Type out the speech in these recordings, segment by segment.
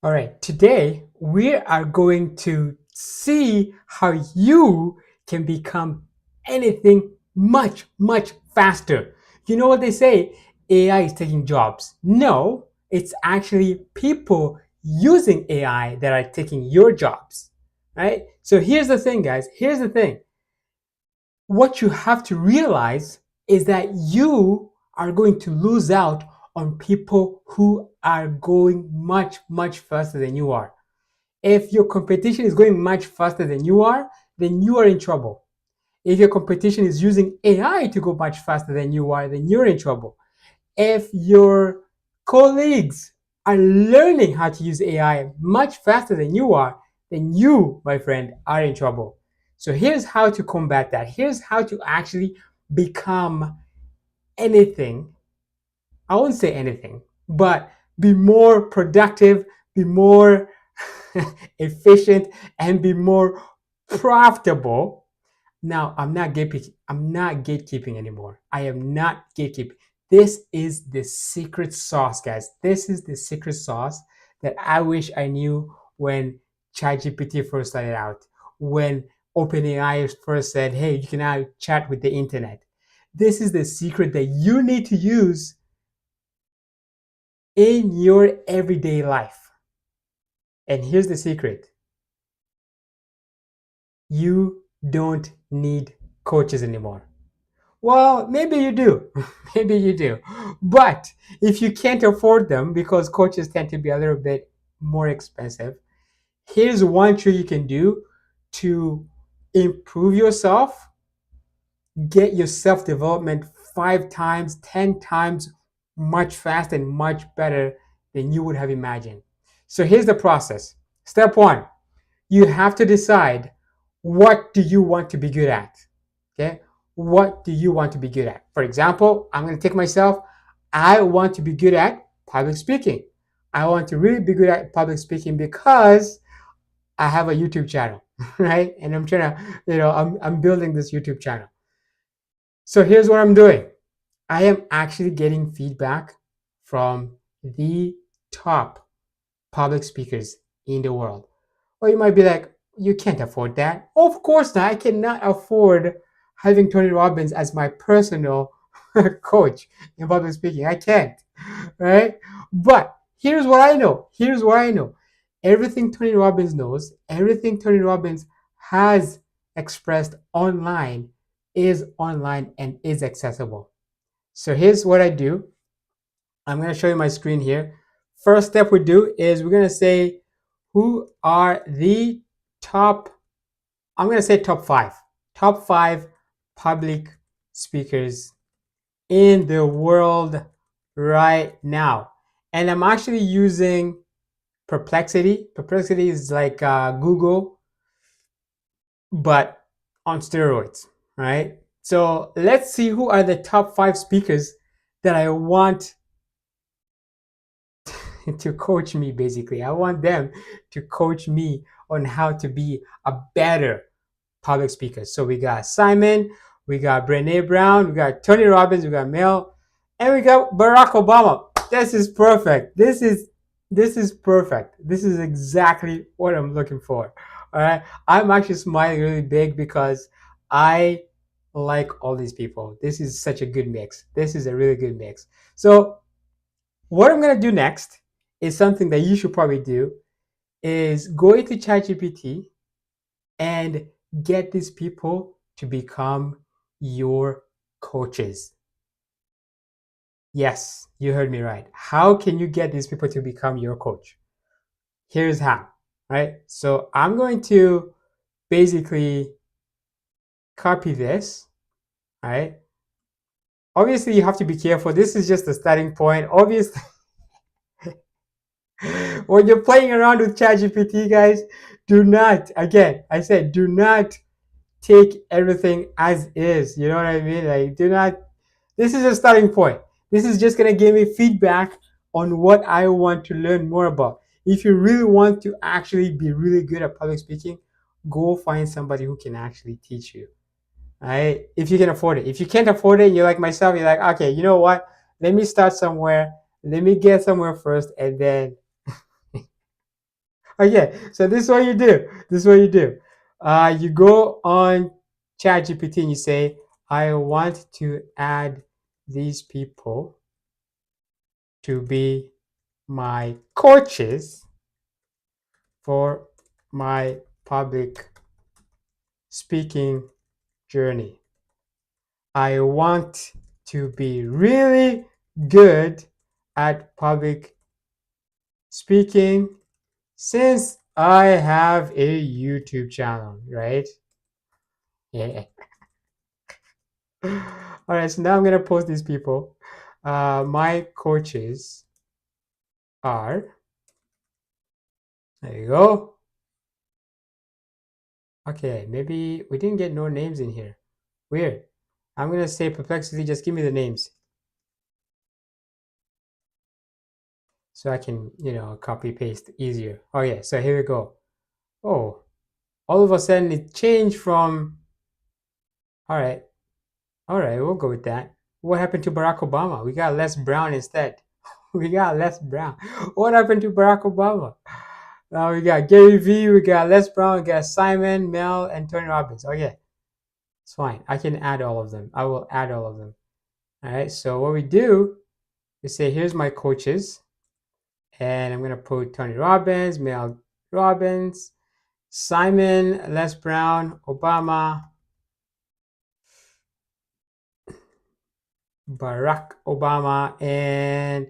All right, today we are going to see how you can become anything much, much faster. You know what they say? AI is taking jobs. No, it's actually people using AI that are taking your jobs, right? So here's the thing, guys. Here's the thing. What you have to realize is that you are going to lose out on people who are going much, much faster than you are. If your competition is going much faster than you are, then you are in trouble. If your competition is using AI to go much faster than you are, then you're in trouble. If your colleagues are learning how to use AI much faster than you are, then you, my friend, are in trouble. So here's how to combat that. Here's how to actually become anything. I won't say anything, but be more productive, be more efficient, and be more profitable. Now, I'm not gatekeeping. I'm not gatekeeping anymore. I am not gatekeeping. This is the secret sauce, guys. This is the secret sauce that I wish I knew when ChatGPT first started out, when OpenAI first said, "Hey, you can now chat with the internet." This is the secret that you need to use in your everyday life. And here's the secret: you don't need coaches anymore. Well, maybe you do. Maybe you do. But if you can't afford them because coaches tend to be a little bit more expensive, here's one trick you can do to improve yourself, get your self development 5 times, 10 times much faster and much better than you would have imagined. So here's the process. Step one, you have to decide, what do you want to be good at? Okay, what do you want to be good at? For example, I'm going to take myself. I want to be good at public speaking. I want to really be good at public speaking because I have a YouTube channel, right? And I'm trying to, I'm building this YouTube channel. So here's what I'm doing. I am actually getting feedback from the top public speakers in the world. Or you might be like, you can't afford that. Of course not. I cannot afford having Tony Robbins as my personal coach in public speaking. I can't, right? But here's what I know. Here's what I know. Everything Tony Robbins knows, everything Tony Robbins has expressed online and is accessible. So here's what I do. I'm going to show you my screen here. First step we do is we're going to say, who are the top, I'm going to say top five public speakers in the world right now. And I'm actually using Perplexity. Perplexity is like Google, but on steroids, right? So let's see who are the top 5 speakers that I want to coach me. Basically, I want them to coach me on how to be a better public speaker. So we got Simon, we got Brene Brown, we got Tony Robbins, we got Mel, and we got Barack Obama. This is perfect. This is perfect. This is exactly what I'm looking for. All right, I'm actually smiling really big because I like all these people. This is such a good mix. This is a really good mix. So what I'm gonna do next is something that you should probably do, is go into ChatGPT and get these people to become your coaches. Yes, you heard me right. How can you get these people to become your coach? Here's how, right? So I'm going to basically copy this, right? Obviously, you have to be careful. This is just the starting point. Obviously, when you're playing around with ChatGPT, guys, do not, again, I said, do not take everything as is. You know what I mean? Like, do not, this is a starting point. This is just going to give me feedback on what I want to learn more about. If you really want to actually be really good at public speaking, go find somebody who can actually teach you. Right? If you can afford it. If you can't afford it, you're like myself, you're like, okay, you know what? Let me start somewhere. Let me get somewhere first, and then Okay, so this is what you do. This is what you do. You go on ChatGPT and you say, I want to add these people to be my coaches for my public speaking journey. I want to be really good at public speaking since I have a YouTube channel, right? Yeah. All right, so now I'm gonna post these people. My coaches are, there you go. Okay, maybe we didn't get no names in here. Weird. I'm gonna say Perplexity, just give me the names so I can, copy paste easier. Oh yeah, so here we go. Oh, all of a sudden it changed from, all right, we'll go with that. What happened to Barack Obama? We got Les Brown instead. We got Les Brown. What happened to Barack Obama? Now we got Gary Vee, we got Les Brown, we got Simon, Mel, and Tony Robbins. Okay, it's fine. I can add all of them. I will add all of them. All right, so what we do is say, here's my coaches. And I'm going to put Tony Robbins, Mel Robbins, Simon, Les Brown, Obama, Barack Obama, and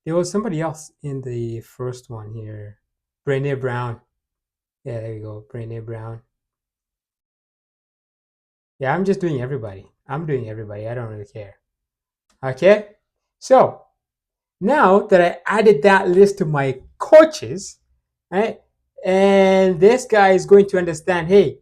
there was somebody else in the first one here. Brene Brown. Yeah, there you go. Brene Brown. Yeah, I'm just doing everybody. I'm doing everybody. I don't really care. Okay? So, now that I added that list to my coaches, right? And this guy is going to understand, hey,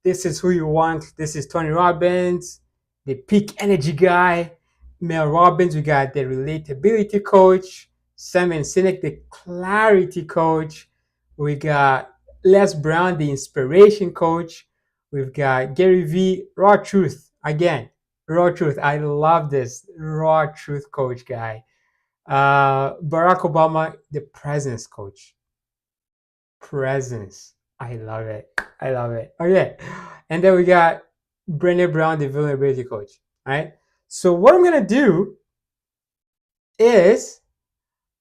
this is who you want. This is Tony Robbins, the peak energy guy. Mel Robbins, we got the relatability coach. Simon Sinek, the clarity coach. We got Les Brown, the inspiration coach. We've got Gary Vee, raw truth. Again, raw truth. I love this raw truth coach guy. Barack Obama, the presence coach. Presence. I love it. I love it. Okay. And then we got Brené Brown, the vulnerability coach. All right. So what I'm gonna do is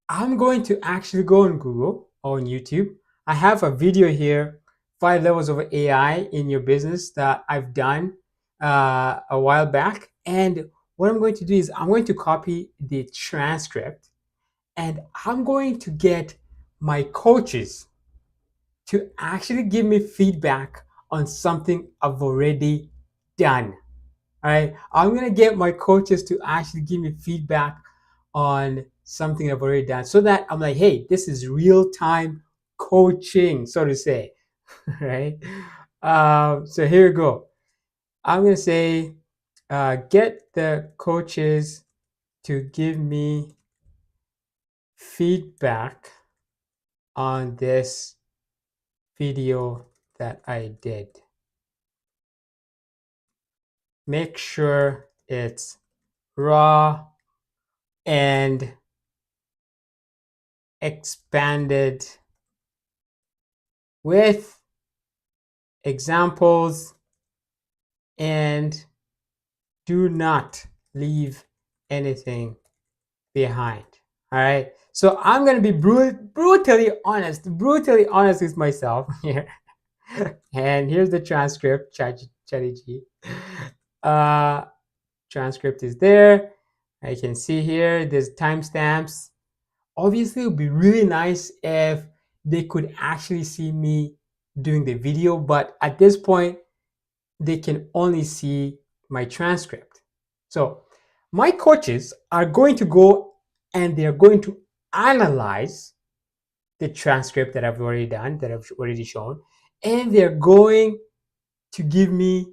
I'm going to actually go on Google or on YouTube. I have a video here, 5 levels of AI in your business that I've done a while back. And what I'm going to do is I'm going to copy the transcript and I'm going to get my coaches to actually give me feedback on something I've already done. All right. I'm going to get my coaches to actually give me feedback on something I've already done so that I'm like, hey, this is real time coaching, so to say. Right. So here we go. I'm going to say, get the coaches to give me feedback on this video that I did. Make sure it's raw and expanded with examples and do not leave anything behind. All right. So I'm going to be brutally honest with myself here. And here's the transcript, ChatGPT. Transcript is there. I can see here, there's timestamps. Obviously, it would be really nice if they could actually see me doing the video, but at this point, they can only see my transcript. So my coaches are going to go and they're going to analyze the transcript that I've already done, that I've already shown, and they're going to give me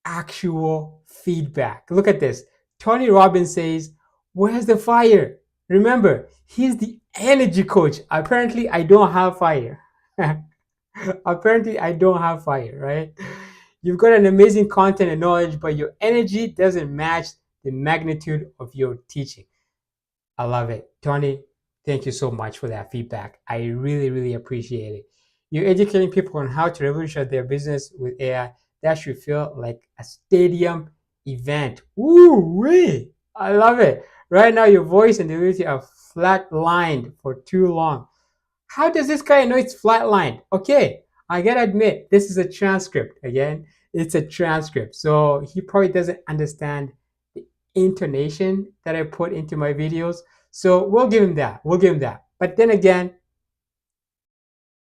actual feedback. Look at this. Tony Robbins says, where's the fire? Remember, he's the energy coach. Apparently, I don't have fire. Apparently, I don't have fire, right? You've got an amazing content and knowledge, but your energy doesn't match the magnitude of your teaching. I love it. Tony, Thank you so much for that feedback. I really, really appreciate it. You're educating people on how to revolutionize their business with AI. That should feel like a stadium event. Woo wee! I love it. Right now, your voice and ability are flatlined for too long. How does this guy know it's flatlined? Okay, I gotta admit, this is a transcript. Again, it's a transcript. So he probably doesn't understand the intonation that I put into my videos. So we'll give him that. We'll give him that. But then again,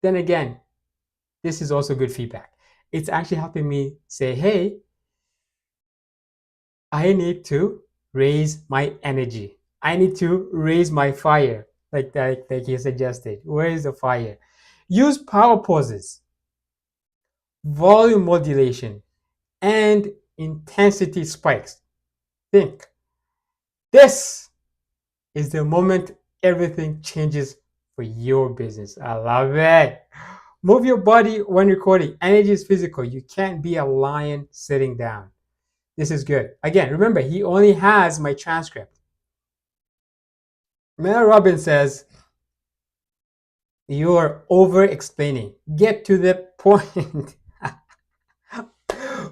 this is also good feedback. It's actually helping me say, hey, I need to raise my energy. I need to raise my fire, like that, like he suggested. Where is the fire? Use power poses, volume modulation, and intensity spikes. Think. This is the moment everything changes for your business. I love it. Move your body when recording. Energy is physical. You can't be a lion sitting down. This is good. Again, remember, he only has my transcript. Mel Robbins says, you're over explaining. Get to the point.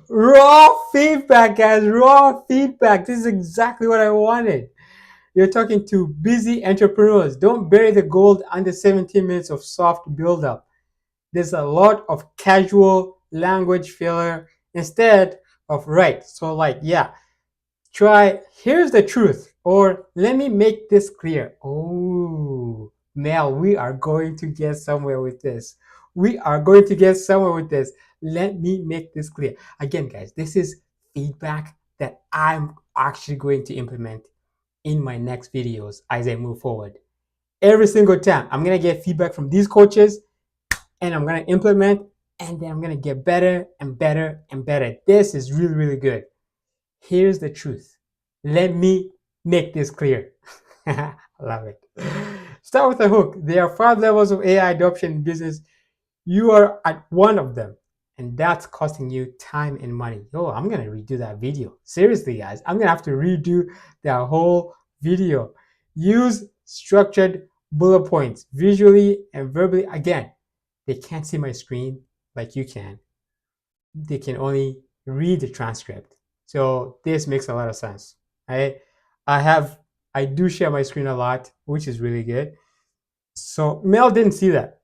Raw feedback, guys. Raw feedback. This is exactly what I wanted. You're talking to busy entrepreneurs. Don't bury the gold under 17 minutes of soft build-up. There's a lot of casual language filler instead of right. So like, yeah, try, here's the truth, or let me make this clear. Oh, Mel, we are going to get somewhere with this. We are going to get somewhere with this. Let me make this clear. Again, guys, this is feedback that I'm actually going to implement in my next videos as I move forward. Every single time, I'm going to get feedback from these coaches and I'm going to implement, and then I'm going to get better and better and better. This is really, really good. Here's the truth. Let me make this clear. I love it. Start with a hook. There are 5 levels of AI adoption in business. You are at one of them, and that's costing you time and money. Oh, I'm gonna redo that video. Seriously, guys, I'm gonna have to redo that whole video. Use structured bullet points visually and verbally. Again, they can't see my screen like you can. They can only read the transcript. So this makes a lot of sense. Right? I do share my screen a lot, which is really good. So Mel didn't see that.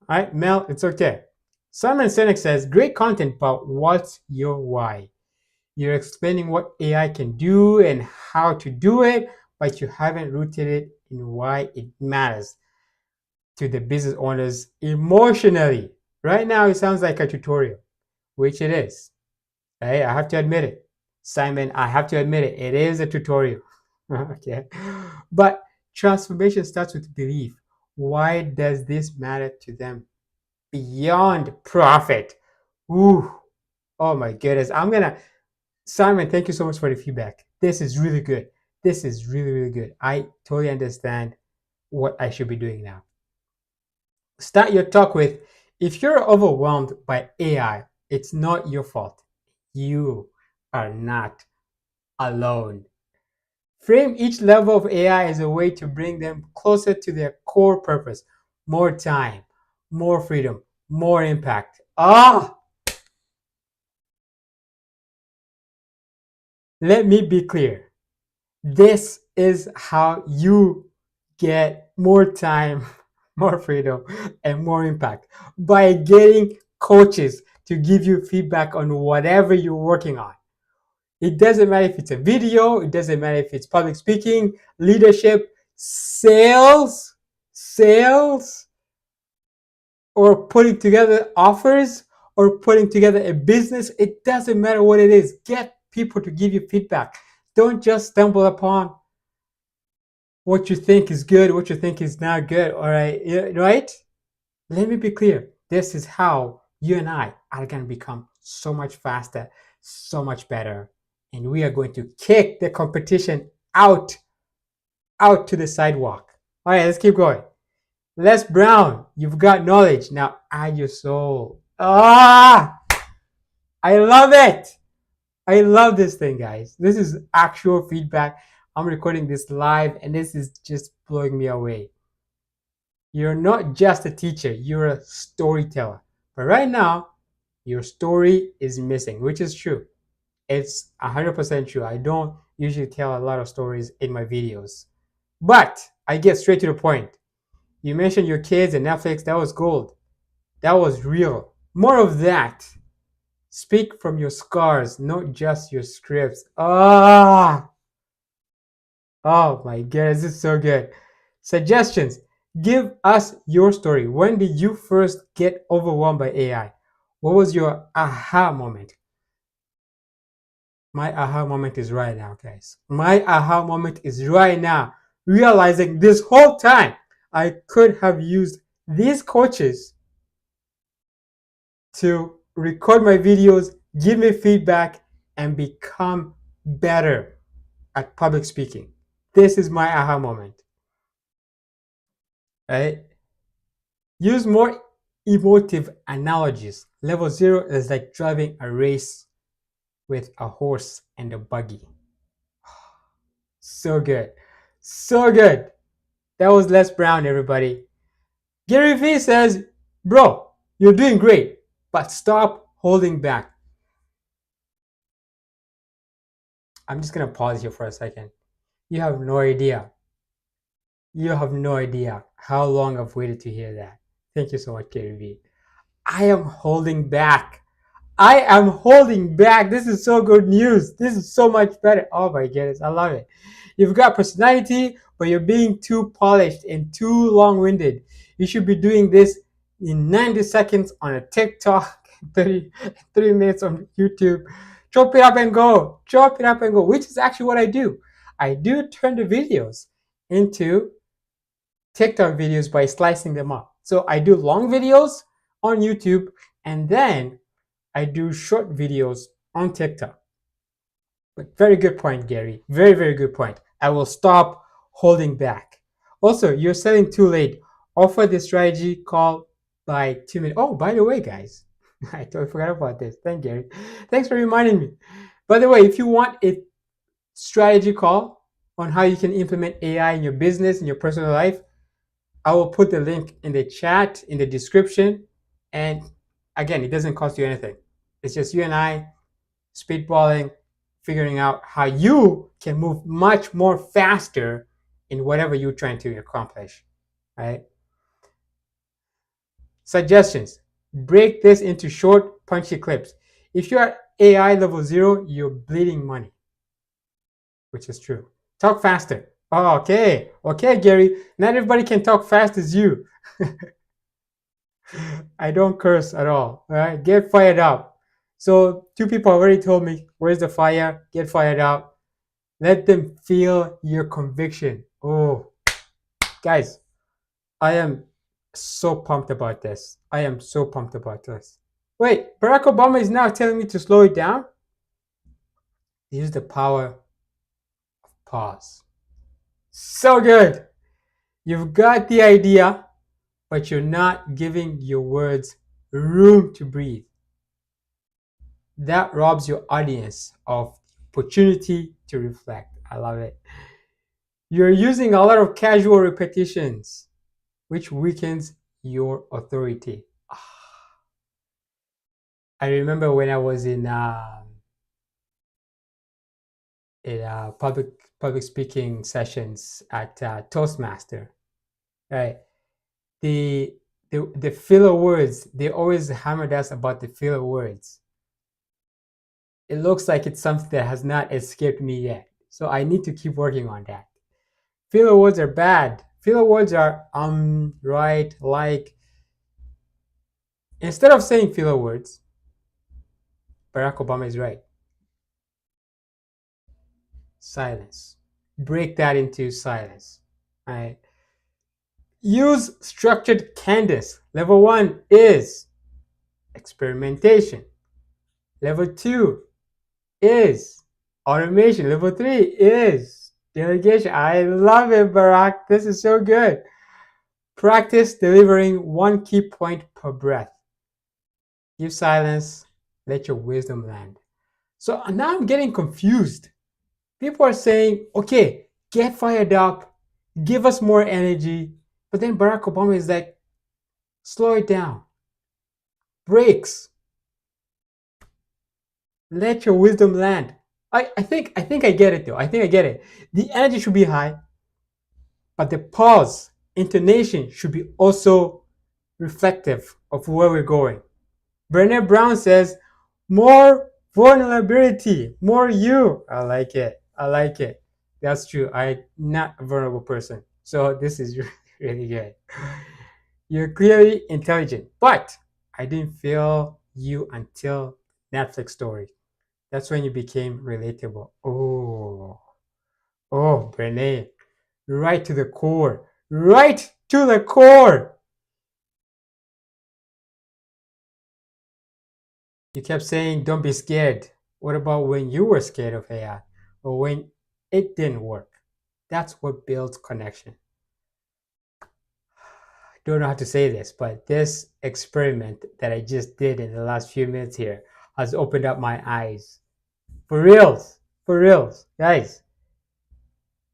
All right, Mel, it's okay. Simon Sinek says, great content, but what's your why? You're explaining what AI can do and how to do it, but you haven't rooted it in why it matters to the business owners emotionally. Right now, it sounds like a tutorial, which it is. Right? I have to admit it. Simon, I have to admit it. It is a tutorial. Okay. But transformation starts with belief. Why does this matter to them? Beyond profit. Ooh. Oh my goodness. Simon, thank you so much for the feedback. This is really good. This is really, really good. I totally understand what I should be doing now. Start your talk with, if you're overwhelmed by AI, it's not your fault. You are not alone. Frame each level of AI as a way to bring them closer to their core purpose. More time, more freedom, more impact. Let me be clear. This is how you get more time, more freedom, and more impact by getting coaches to give you feedback on whatever you're working on. It doesn't matter if it's a video, it doesn't matter if it's public speaking, leadership, sales, or putting together offers, or putting together a business. It doesn't matter what it is. Get people to give you feedback. Don't just stumble upon what you think is good, what you think is not good. All right, right? Let me be clear. This is how you and I are going to become so much faster, so much better, and we are going to kick the competition out to the sidewalk. All right, let's keep going. Les Brown, you've got knowledge. Now add your soul. I love it. I love this thing, guys. This is actual feedback. I'm recording this live, and this is just blowing me away. You're not just a teacher, you're a storyteller. But right now, your story is missing, which is true. It's 100% true. I don't usually tell a lot of stories in my videos, but I get straight to the point. You mentioned your kids and Netflix. That was gold. That was real. More of that. Speak from your scars, not just your scripts. Oh my god, this is so good. Suggestions. Give us your story. When did you first get overwhelmed by AI? What was your aha moment? My aha moment is right now, guys. My aha moment is right now. Realizing this whole time I could have used these coaches to record my videos, give me feedback, and become better at public speaking. This is my aha moment. Right? Use more emotive analogies. Level 0 is like driving a race with a horse and a buggy. So good. So good. That was Les Brown, everybody. Gary Vee says, bro, you're doing great, but stop holding back. I'm just going to pause here for a second. You have no idea. You have no idea how long I've waited to hear that. Thank you so much, Gary Vee. I am holding back. I am holding back. This is so good news. This is so much better. Oh my goodness, I love it. You've got personality, but you're being too polished and too long-winded. You should be doing this in 90 seconds on a TikTok, 30 minutes on YouTube. Chop it up and go. Chop it up and go, which is actually what I do. I do turn the videos into TikTok videos by slicing them up. So I do long videos on YouTube, and then I do short videos on TikTok. But very good point, Gary. Very, very good point. I will stop holding back. Also, you're selling too late. Offer the strategy call by 2 minutes. Oh, by the way, guys, I totally forgot about this. Thank Gary. Thanks for reminding me. By the way, if you want a strategy call on how you can implement AI in your business, in your personal life, I will put the link in the chat, in the description. And again, it doesn't cost you anything. It's just you and I spitballing, figuring out how you can move much more faster in whatever you're trying to accomplish, right? Suggestions. Break this into short, punchy clips. If you're AI level 0, you're bleeding money, which is true. Talk faster. Oh, okay. Okay, Gary. Not everybody can talk fast as you. I don't curse at all. All right, get fired up. So 2 people already told me, where's the fire? Get fired up. Let them feel your conviction. Oh, guys, I am so pumped about this. I am so pumped about this. Wait, Barack Obama is now telling me to slow it down? Use the power of pause. So good. You've got the idea, but you're not giving your words room to breathe. That robs your audience of opportunity to reflect. I love it. You're using a lot of casual repetitions, which weakens your authority. I remember when I was in public speaking sessions at Toastmaster, right? The filler words, they always hammered us about the filler words. It looks like it's something that has not escaped me yet. So I need to keep working on that. Filler words are bad. Filler words are right, like. Instead of saying filler words, Barack Obama is right. Silence. Break that into silence. All right. Use structured cadence. Level 1 is experimentation. Level 2 is automation. Level 3 is delegation. I love it, Barack. This is so good. Practice delivering 1 key point per breath. Give silence. Let your wisdom land. So now I'm getting confused. People are saying, okay, get fired up, give us more energy. But then Barack Obama is like, slow it down, brakes, let your wisdom land. I think I get it though. I think I get it. The energy should be high, but the pause, intonation should be also reflective of where we're going. Brené Brown says, more vulnerability, more you. I like it. I like it. That's true. I'm not a vulnerable person. So this is really good. You're clearly intelligent, but I didn't feel you until Netflix story. That's when you became relatable. Oh, Brené, right to the core. Right to the core. You kept saying, don't be scared. What about when you were scared of AI or when it didn't work? That's what builds connection. Don't know how to say this, but this experiment that I just did in the last few minutes here has opened up my eyes. For reals, guys.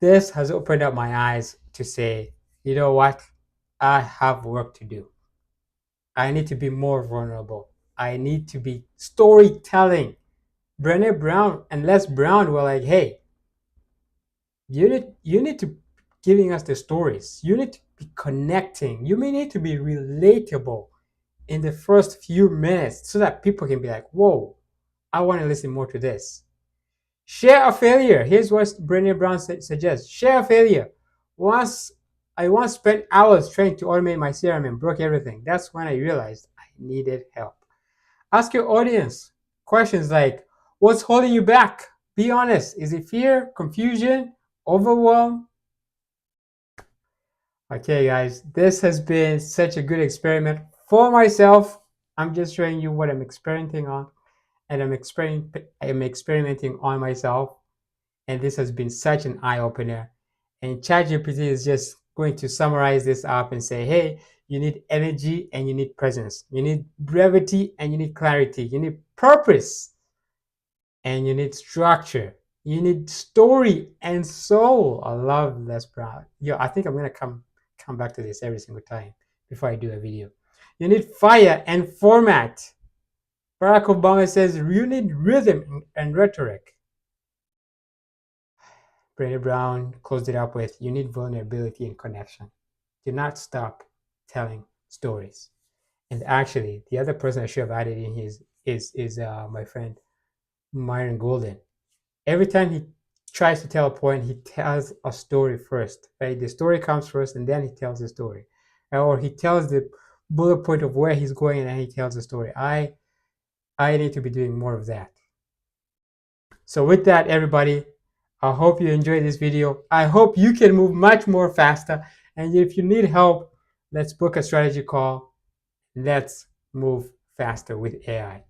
This has opened up my eyes to say, you know what? I have work to do. I need to be more vulnerable. I need to be storytelling. Brené Brown and Les Brown were like, hey, you need to giving us the stories. You need to be connecting. You may need to be relatable in the first few minutes so that people can be like, whoa, I want to listen more to this. Share a failure. Here's what Brené Brown suggests. Share a failure. I once spent hours trying to automate my CRM and broke everything. That's when I realized I needed help. Ask your audience questions like, what's holding you back? Be honest. Is it fear, confusion, overwhelm? Okay, guys, this has been such a good experiment for myself. I'm just showing you what I'm experimenting on, and I'm experimenting on myself. And this has been such an eye-opener. And ChatGPT is just going to summarize this up and say, hey, you need energy and you need presence. You need brevity and you need clarity. You need purpose and you need structure. You need story and soul. I love Les Brown. Yo, I think I'm gonna come back to this every single time before I do a video. You need fire and format. Barack Obama says you need rhythm and rhetoric. Brené Brown closed it up with, you need vulnerability and connection. Do not stop telling stories. And actually, the other person I should have added in his is my friend Myron Golden. Every time he tries to tell a point, he tells a story first. Right? The story comes first, and then he tells the story, or he tells the bullet point of where he's going, and then he tells the story. I need to be doing more of that. So with that, everybody, I hope you enjoyed this video. I hope you can move much more faster. And if you need help, let's book a strategy call. Let's move faster with AI.